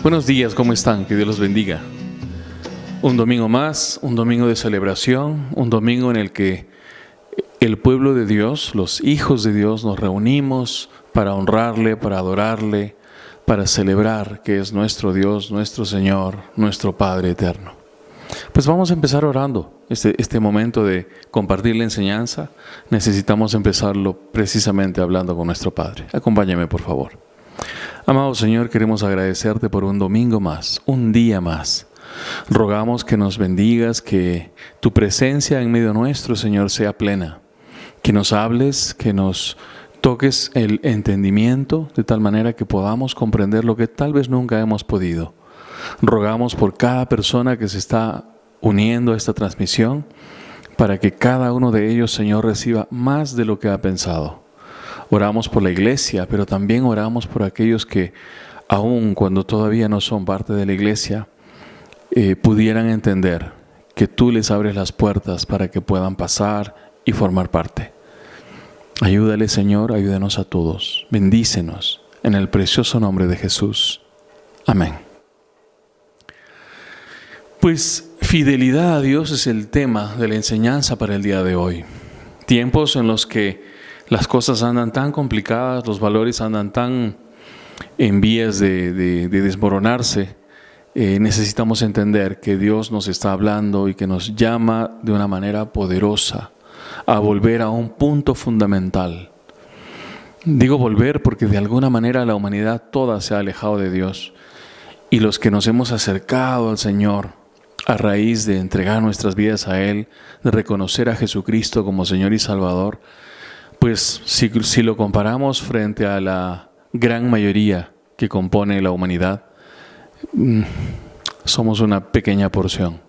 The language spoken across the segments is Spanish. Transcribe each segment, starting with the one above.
Buenos días, ¿cómo están? Que Dios los bendiga. Un domingo más, un domingo de celebración, un domingo en el que el pueblo de Dios, los hijos de Dios, nos reunimos para honrarle, para adorarle, para celebrar que es nuestro Dios, nuestro Señor, nuestro Padre eterno. Pues vamos a empezar orando. Este momento de compartir la enseñanza, necesitamos empezarlo precisamente hablando con nuestro Padre. Acompáñame, por favor. Amado Señor, queremos agradecerte por un domingo más, un día más. Rogamos que nos bendigas, que tu presencia en medio nuestro, Señor, sea plena. Que nos hables, que nos toques el entendimiento de tal manera que podamos comprender lo que tal vez nunca hemos podido. Rogamos por cada persona que se está uniendo a esta transmisión, para que cada uno de ellos, Señor, reciba más de lo que ha pensado. Oramos por la iglesia, pero también oramos por aquellos que, aun cuando todavía no son parte de la iglesia, pudieran entender que tú les abres las puertas para que puedan pasar y formar parte. Ayúdale, Señor, ayúdanos a todos. Bendícenos en el precioso nombre de Jesús. Amén. Pues fidelidad a Dios es el tema de la enseñanza para el día de hoy. Tiempos en los que las cosas andan tan complicadas, los valores andan tan en vías de desmoronarse, necesitamos entender que Dios nos está hablando y que nos llama de una manera poderosa a volver a un punto fundamental. Digo volver porque de alguna manera la humanidad toda se ha alejado de Dios, y los que nos hemos acercado al Señor a raíz de entregar nuestras vidas a Él, de reconocer a Jesucristo como Señor y Salvador, pues si lo comparamos frente a la gran mayoría que compone la humanidad, somos una pequeña porción.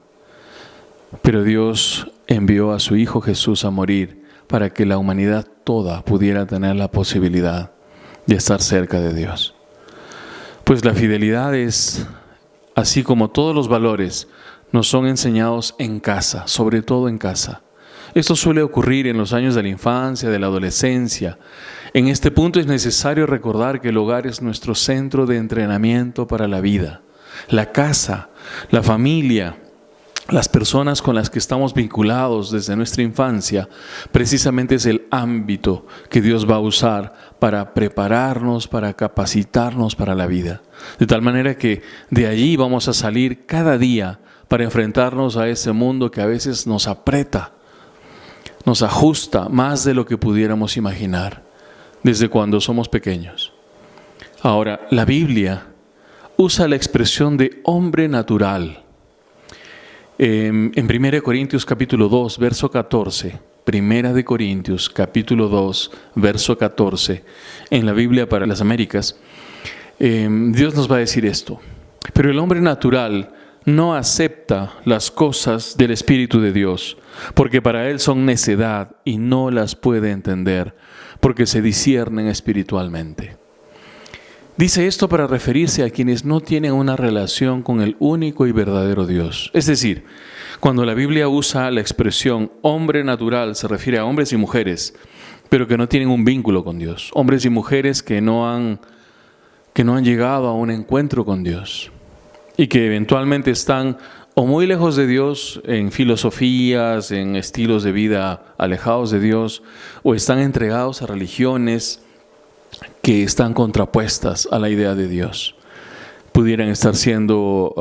Pero Dios envió a su Hijo Jesús a morir para que la humanidad toda pudiera tener la posibilidad de estar cerca de Dios. Pues la fidelidad es, así como todos los valores, nos son enseñados en casa, sobre todo en casa. Esto suele ocurrir en los años de la infancia, de la adolescencia. En este punto es necesario recordar que el hogar es nuestro centro de entrenamiento para la vida. La casa, la familia, las personas con las que estamos vinculados desde nuestra infancia, precisamente es el ámbito que Dios va a usar para prepararnos, para capacitarnos para la vida. De tal manera que de allí vamos a salir cada día para enfrentarnos a ese mundo que a veces nos aprieta, nos ajusta más de lo que pudiéramos imaginar desde cuando somos pequeños. Ahora, la Biblia usa la expresión de hombre natural. En 1 Corintios capítulo 2, verso 14, 1 Corintios capítulo 2, verso 14, en la Biblia para las Américas, Dios nos va a decir esto: pero el hombre natural no acepta las cosas del Espíritu de Dios, porque para él son necedad y no las puede entender, porque se disciernen espiritualmente. Dice esto para referirse a quienes no tienen una relación con el único y verdadero Dios. Es decir, cuando la Biblia usa la expresión hombre natural, se refiere a hombres y mujeres, pero que no tienen un vínculo con Dios. Hombres y mujeres que no han llegado a un encuentro con Dios y que eventualmente están o muy lejos de Dios en filosofías, en estilos de vida alejados de Dios, o están entregados a religiones que están contrapuestas a la idea de Dios. Pudieran estar siendo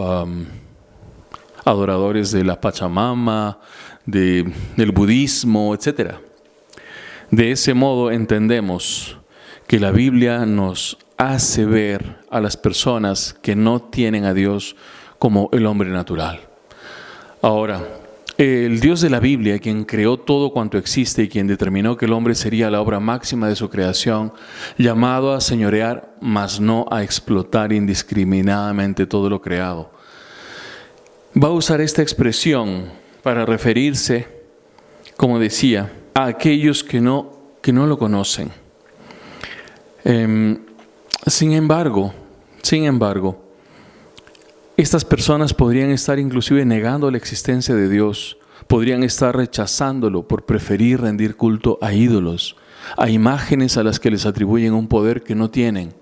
adoradores de la Pachamama, del budismo, etc. De ese modo entendemos que la Biblia nos hace ver a las personas que no tienen a Dios como el hombre natural. Ahora, el Dios de la Biblia, quien creó todo cuanto existe y quien determinó que el hombre sería la obra máxima de su creación, llamado a señorear, mas no a explotar indiscriminadamente todo lo creado, va a usar esta expresión para referirse, como decía, a aquellos que no lo conocen. Sin embargo, estas personas podrían estar inclusive negando la existencia de Dios, podrían estar rechazándolo por preferir rendir culto a ídolos, a imágenes a las que les atribuyen un poder que no tienen,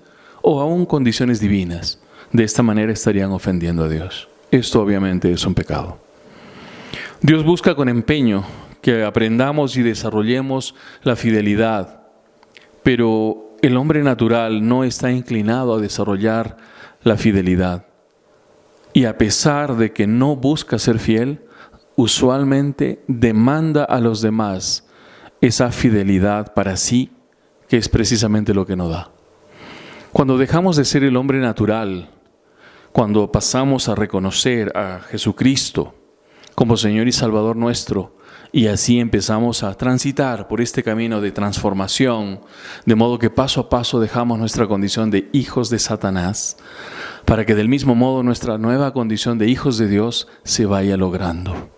o aún condiciones divinas. De esta manera estarían ofendiendo a Dios. Esto obviamente es un pecado. Dios busca con empeño que aprendamos y desarrollemos la fidelidad, pero el hombre natural no está inclinado a desarrollar la fidelidad. Y a pesar de que no busca ser fiel, usualmente demanda a los demás esa fidelidad para sí, que es precisamente lo que no da. Cuando dejamos de ser el hombre natural, cuando pasamos a reconocer a Jesucristo como Señor y Salvador nuestro, y así empezamos a transitar por este camino de transformación, de modo que paso a paso dejamos nuestra condición de hijos de Satanás, para que del mismo modo nuestra nueva condición de hijos de Dios se vaya logrando.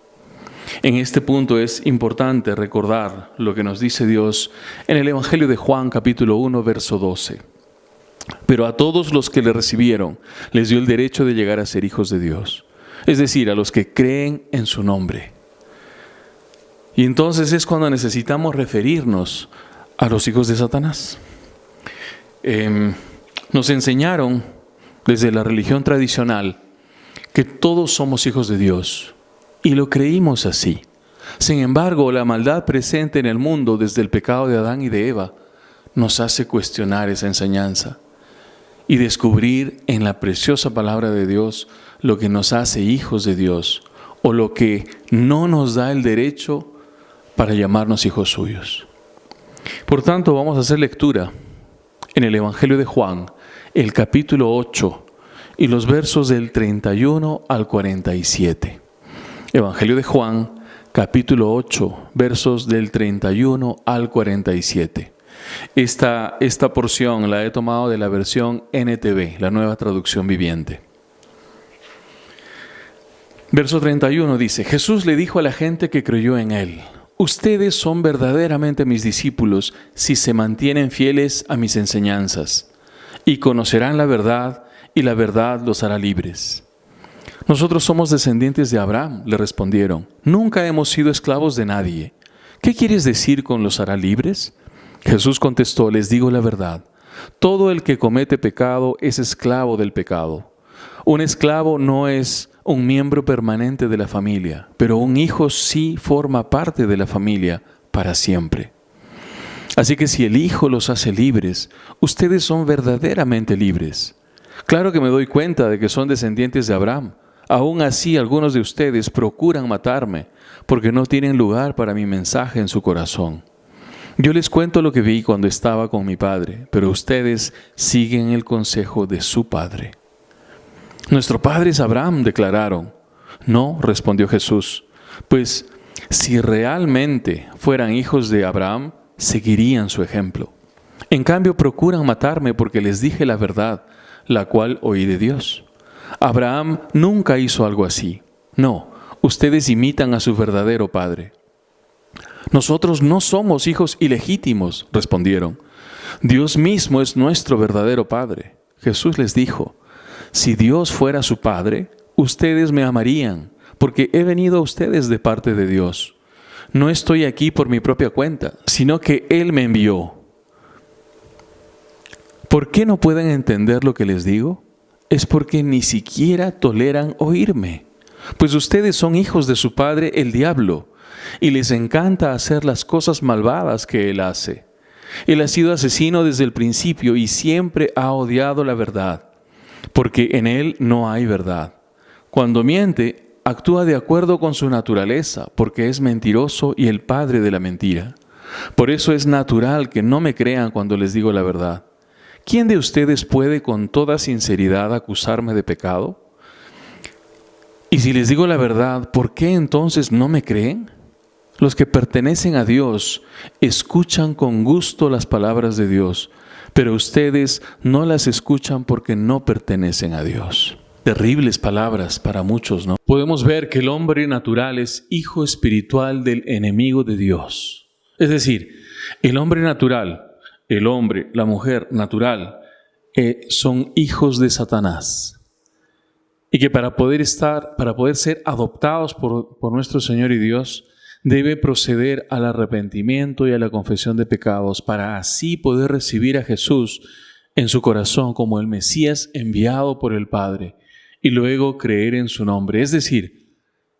En este punto es importante recordar lo que nos dice Dios en el Evangelio de Juan, capítulo 1, verso 12. Pero a todos los que le recibieron, les dio el derecho de llegar a ser hijos de Dios, es decir, a los que creen en su nombre. Y entonces es cuando necesitamos referirnos a los hijos de Satanás. Nos enseñaron desde la religión tradicional que todos somos hijos de Dios y lo creímos así. Sin embargo, la maldad presente en el mundo desde el pecado de Adán y de Eva nos hace cuestionar esa enseñanza y descubrir en la preciosa palabra de Dios lo que nos hace hijos de Dios o lo que no nos da el derecho para llamarnos hijos suyos. Por tanto, vamos a hacer lectura en el Evangelio de Juan, el capítulo 8 y los versos del 31 al 47. Evangelio de Juan, capítulo 8, versos del 31 al 47. Esta porción la he tomado de la versión NTV, la Nueva Traducción Viviente. Verso 31 dice: Jesús le dijo a la gente que creyó en él: ustedes son verdaderamente mis discípulos si se mantienen fieles a mis enseñanzas, y conocerán la verdad, y la verdad los hará libres. Nosotros somos descendientes de Abraham, le respondieron. Nunca hemos sido esclavos de nadie. ¿Qué quieres decir con los hará libres? Jesús contestó: les digo la verdad. Todo el que comete pecado es esclavo del pecado. Un esclavo no es un miembro permanente de la familia, pero un hijo sí forma parte de la familia para siempre. Así que si el Hijo los hace libres, ustedes son verdaderamente libres. Claro que me doy cuenta de que son descendientes de Abraham. Aún así, algunos de ustedes procuran matarme porque no tienen lugar para mi mensaje en su corazón. Yo les cuento lo que vi cuando estaba con mi padre, pero ustedes siguen el consejo de su padre. Nuestro padre es Abraham, declararon. No, respondió Jesús, pues si realmente fueran hijos de Abraham, seguirían su ejemplo. En cambio, procuran matarme porque les dije la verdad, la cual oí de Dios. Abraham nunca hizo algo así. No, ustedes imitan a su verdadero padre. Nosotros no somos hijos ilegítimos, respondieron. Dios mismo es nuestro verdadero padre. Jesús les dijo: si Dios fuera su padre, ustedes me amarían, porque he venido a ustedes de parte de Dios. No estoy aquí por mi propia cuenta, sino que Él me envió. ¿Por qué no pueden entender lo que les digo? Es porque ni siquiera toleran oírme. Pues ustedes son hijos de su padre, el diablo, y les encanta hacer las cosas malvadas que él hace. Él ha sido asesino desde el principio y siempre ha odiado la verdad, porque en él no hay verdad. Cuando miente, actúa de acuerdo con su naturaleza, porque es mentiroso y el padre de la mentira. Por eso es natural que no me crean cuando les digo la verdad. ¿Quién de ustedes puede con toda sinceridad acusarme de pecado? Y si les digo la verdad, ¿por qué entonces no me creen? Los que pertenecen a Dios escuchan con gusto las palabras de Dios, pero ustedes no las escuchan porque no pertenecen a Dios. Terribles palabras para muchos, ¿no? Podemos ver que el hombre natural es hijo espiritual del enemigo de Dios. Es decir, el hombre natural, el hombre, la mujer natural, son hijos de Satanás. Y que para poder ser adoptados por nuestro Señor y Dios, debe proceder al arrepentimiento y a la confesión de pecados para así poder recibir a Jesús en su corazón como el Mesías enviado por el Padre y luego creer en su nombre, es decir,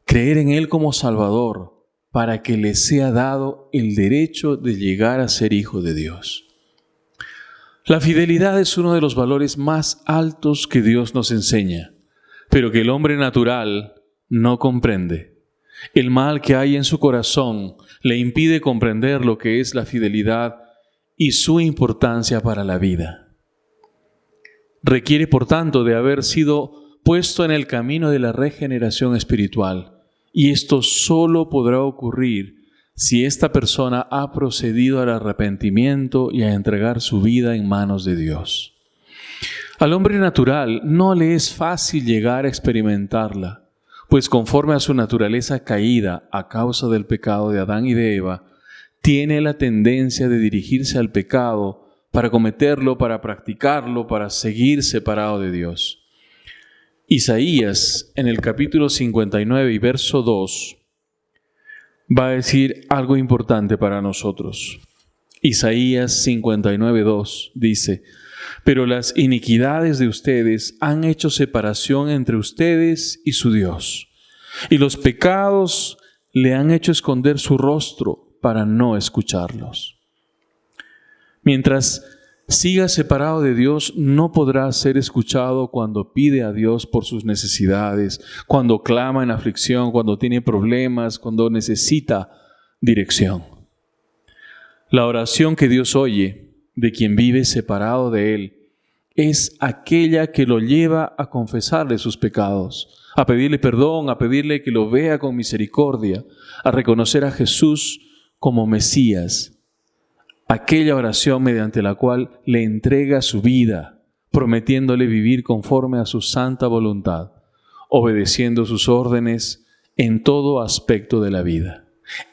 creer en Él como Salvador para que le sea dado el derecho de llegar a ser hijo de Dios. La fidelidad es uno de los valores más altos que Dios nos enseña, pero que el hombre natural no comprende. El mal que hay en su corazón le impide comprender lo que es la fidelidad y su importancia para la vida. Requiere, por tanto, de haber sido puesto en el camino de la regeneración espiritual, y esto solo podrá ocurrir si esta persona ha procedido al arrepentimiento y a entregar su vida en manos de Dios. Al hombre natural no le es fácil llegar a experimentarla, pues conforme a su naturaleza caída a causa del pecado de Adán y de Eva, tiene la tendencia de dirigirse al pecado para cometerlo, para practicarlo, para seguir separado de Dios. Isaías, en el capítulo 59 y verso 2, va a decir algo importante para nosotros. Isaías 59, 2 dice: pero las iniquidades de ustedes han hecho separación entre ustedes y su Dios, y los pecados le han hecho esconder su rostro para no escucharlos. Mientras siga separado de Dios, no podrá ser escuchado cuando pide a Dios por sus necesidades, cuando clama en aflicción, cuando tiene problemas, cuando necesita dirección. La oración que Dios oye de quien vive separado de Él es aquella que lo lleva a confesarle sus pecados, a pedirle perdón, a pedirle que lo vea con misericordia, a reconocer a Jesús como Mesías. Aquella oración mediante la cual le entrega su vida, prometiéndole vivir conforme a su santa voluntad, obedeciendo sus órdenes en todo aspecto de la vida.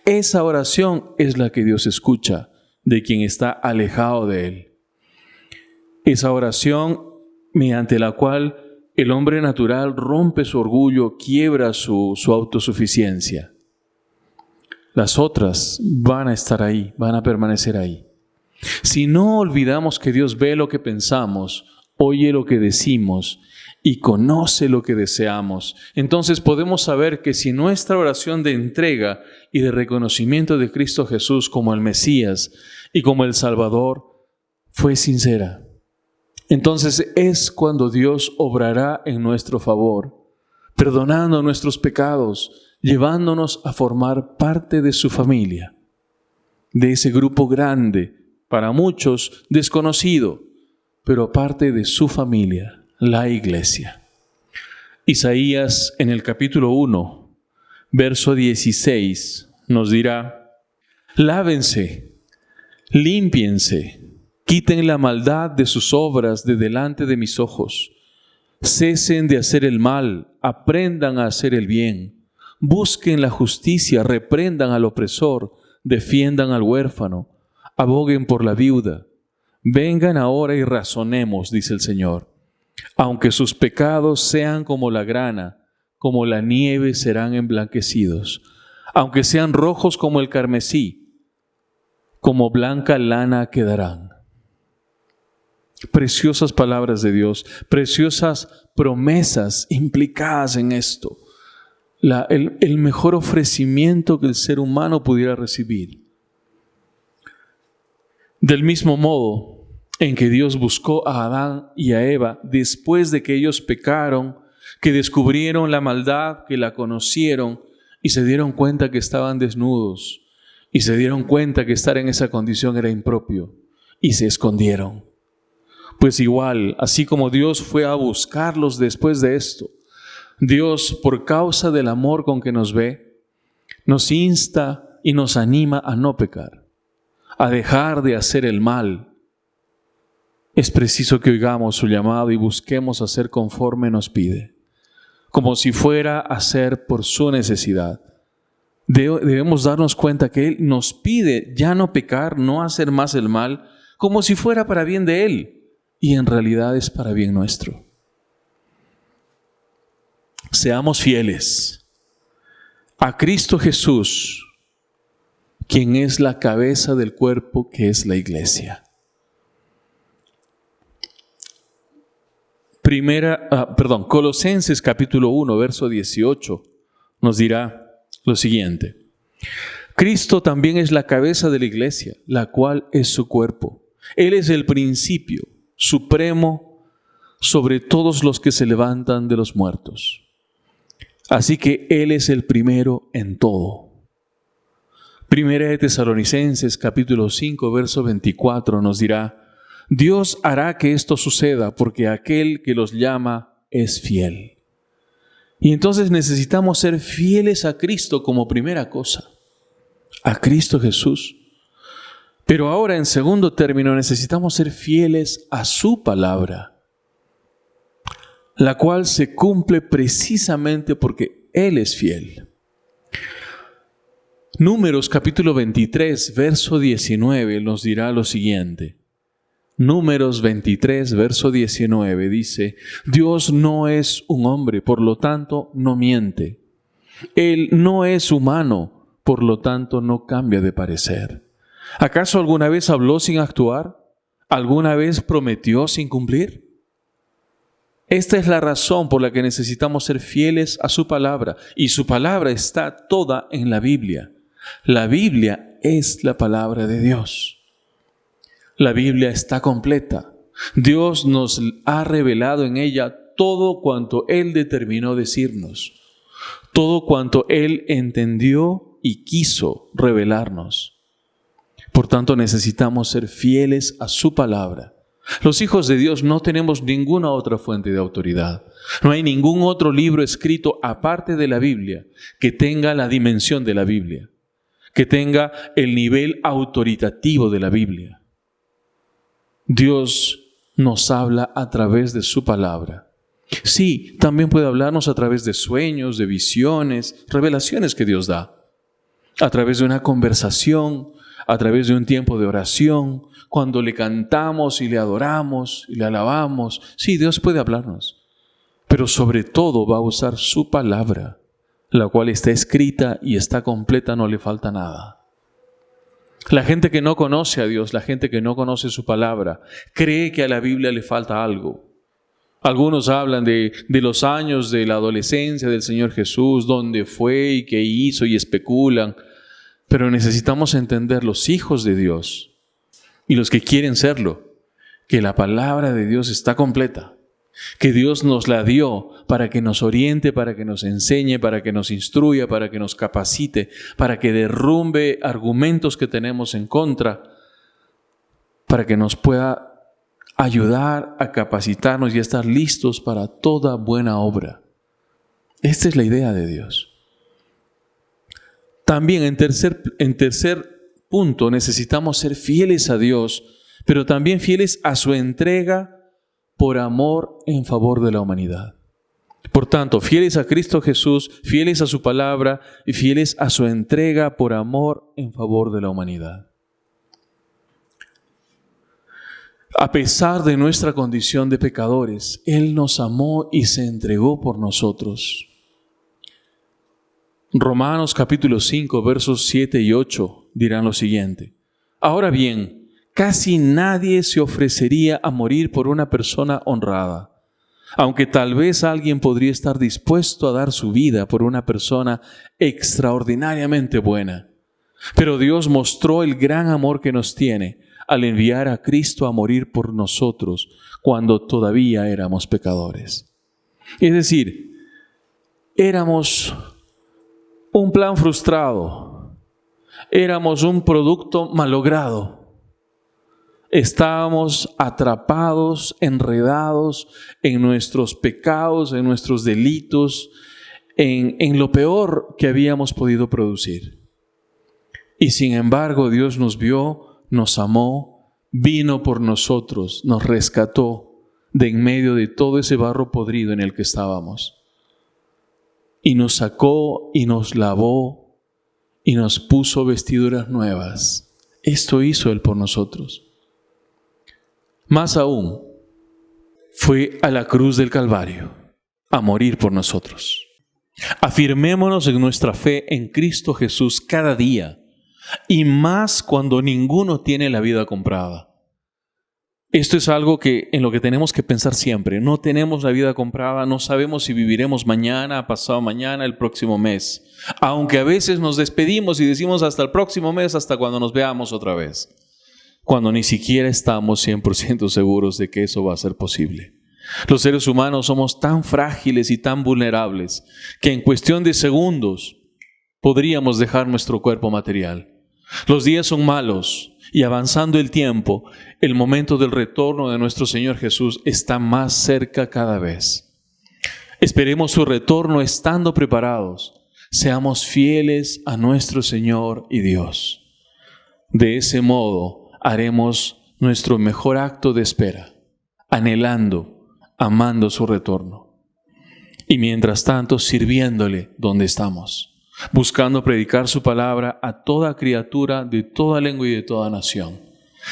Esa oración es la que Dios escucha de quien está alejado de Él. Esa oración mediante la cual el hombre natural rompe su orgullo, quiebra su autosuficiencia. Las otras van a estar ahí, van a permanecer ahí. Si no olvidamos que Dios ve lo que pensamos, oye lo que decimos y conoce lo que deseamos, entonces podemos saber que si nuestra oración de entrega y de reconocimiento de Cristo Jesús como el Mesías y como el Salvador fue sincera, entonces es cuando Dios obrará en nuestro favor, perdonando nuestros pecados, llevándonos a formar parte de su familia, de ese grupo grande, para muchos desconocido, pero parte de su familia, la iglesia. Isaías en el capítulo 1, verso 16, nos dirá: lávense, límpiense, quiten la maldad de sus obras de delante de mis ojos. Cesen de hacer el mal, aprendan a hacer el bien. Busquen la justicia, reprendan al opresor, defiendan al huérfano, aboguen por la viuda. Vengan ahora y razonemos, dice el Señor. Aunque sus pecados sean como la grana, como la nieve serán emblanquecidos. Aunque sean rojos como el carmesí, como blanca lana quedarán. Preciosas palabras de Dios, preciosas promesas implicadas en esto. El mejor ofrecimiento que el ser humano pudiera recibir. Del mismo modo en que Dios buscó a Adán y a Eva después de que ellos pecaron, que descubrieron la maldad, que la conocieron y se dieron cuenta que estaban desnudos y se dieron cuenta que estar en esa condición era impropio y se escondieron. Pues igual, así como Dios fue a buscarlos después de esto, Dios, por causa del amor con que nos ve, nos insta y nos anima a no pecar, a dejar de hacer el mal. Es preciso que oigamos su llamado y busquemos hacer conforme nos pide, como si fuera a hacer por su necesidad. Debemos darnos cuenta que Él nos pide ya no pecar, no hacer más el mal, como si fuera para bien de Él, y en realidad es para bien nuestro. Seamos fieles a Cristo Jesús, quien es la cabeza del cuerpo que es la iglesia. Colosenses capítulo 1, verso 18, nos dirá lo siguiente. Cristo también es la cabeza de la iglesia, la cual es su cuerpo. Él es el principio supremo sobre todos los que se levantan de los muertos. Así que Él es el primero en todo. Primera de Tesalonicenses capítulo 5, verso 24 nos dirá, Dios hará que esto suceda porque aquel que los llama es fiel. Y entonces necesitamos ser fieles a Cristo como primera cosa, a Cristo Jesús. Pero ahora, en segundo término, necesitamos ser fieles a su palabra, la cual se cumple precisamente porque Él es fiel. Números capítulo 23, verso 19 nos dirá lo siguiente. Números 23, verso 19 dice, Dios no es un hombre, por lo tanto no miente. Él no es humano, por lo tanto no cambia de parecer. ¿Acaso alguna vez habló sin actuar? ¿Alguna vez prometió sin cumplir? Esta es la razón por la que necesitamos ser fieles a su palabra, y su palabra está toda en la Biblia. La Biblia es la palabra de Dios. La Biblia está completa. Dios nos ha revelado en ella todo cuanto Él determinó decirnos, todo cuanto Él entendió y quiso revelarnos. Por tanto, necesitamos ser fieles a su palabra. Los hijos de Dios no tenemos ninguna otra fuente de autoridad. No hay ningún otro libro escrito aparte de la Biblia que tenga la dimensión de la Biblia, que tenga el nivel autoritativo de la Biblia. Dios nos habla a través de su palabra. Sí, también puede hablarnos a través de sueños, de visiones, revelaciones que Dios da. A través de una conversación, a través de un tiempo de oración, cuando le cantamos y le adoramos y le alabamos. Sí, Dios puede hablarnos. Pero sobre todo va a usar su palabra, la cual está escrita y está completa, no le falta nada. La gente que no conoce a Dios, la gente que no conoce su palabra, cree que a la Biblia le falta algo. Algunos hablan de los años de la adolescencia del Señor Jesús, dónde fue y qué hizo y especulan. Pero necesitamos entender, los hijos de Dios y los que quieren serlo, que la palabra de Dios está completa, que Dios nos la dio para que nos oriente, para que nos enseñe, para que nos instruya, para que nos capacite, para que derrumbe argumentos que tenemos en contra, para que nos pueda ayudar a capacitarnos y a estar listos para toda buena obra. Esta es la idea de Dios. También en tercer punto necesitamos ser fieles a Dios, pero también fieles a su entrega por amor en favor de la humanidad. Por tanto, fieles a Cristo Jesús, fieles a su palabra y fieles a su entrega por amor en favor de la humanidad. A pesar de nuestra condición de pecadores, Él nos amó y se entregó por nosotros. Romanos capítulo 5, versos 7 y 8 dirán lo siguiente. Ahora bien, casi nadie se ofrecería a morir por una persona honrada, aunque tal vez alguien podría estar dispuesto a dar su vida por una persona extraordinariamente buena. Pero Dios mostró el gran amor que nos tiene al enviar a Cristo a morir por nosotros cuando todavía éramos pecadores. Es decir, éramos un plan frustrado, éramos un producto malogrado. Estábamos atrapados, enredados en nuestros pecados, en nuestros delitos, en lo peor que habíamos podido producir. Y sin embargo, Dios nos vio, nos amó, vino por nosotros, nos rescató de en medio de todo ese barro podrido en el que estábamos. Y nos sacó y nos lavó y nos puso vestiduras nuevas. Esto hizo Él por nosotros. Más aún, fue a la cruz del Calvario a morir por nosotros. Afirmémonos en nuestra fe en Cristo Jesús cada día, y más cuando ninguno tiene la vida comprada. Esto es algo en lo que tenemos que pensar siempre. No tenemos la vida comprada, no sabemos si viviremos mañana, pasado mañana, el próximo mes. Aunque a veces nos despedimos y decimos hasta el próximo mes, hasta cuando nos veamos otra vez. Cuando ni siquiera estamos 100% seguros de que eso va a ser posible. Los seres humanos somos tan frágiles y tan vulnerables que en cuestión de segundos podríamos dejar nuestro cuerpo material. Los días son malos y avanzando el tiempo, el momento del retorno de nuestro Señor Jesús está más cerca cada vez. Esperemos su retorno estando preparados. Seamos fieles a nuestro Señor y Dios. De ese modo haremos nuestro mejor acto de espera, anhelando, amando su retorno. Y mientras tanto, sirviéndole donde estamos, buscando predicar su palabra a toda criatura de toda lengua y de toda nación,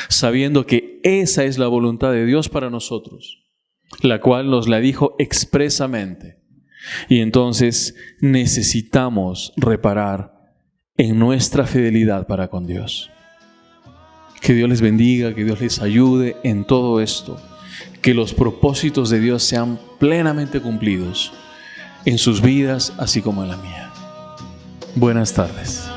sabiendo que esa es la voluntad de Dios para nosotros, la cual nos la dijo expresamente. Y entonces necesitamos reparar en nuestra fidelidad para con Dios. Que Dios les bendiga, que Dios les ayude en todo esto, que los propósitos de Dios sean plenamente cumplidos en sus vidas, así como en la mía. Buenas tardes.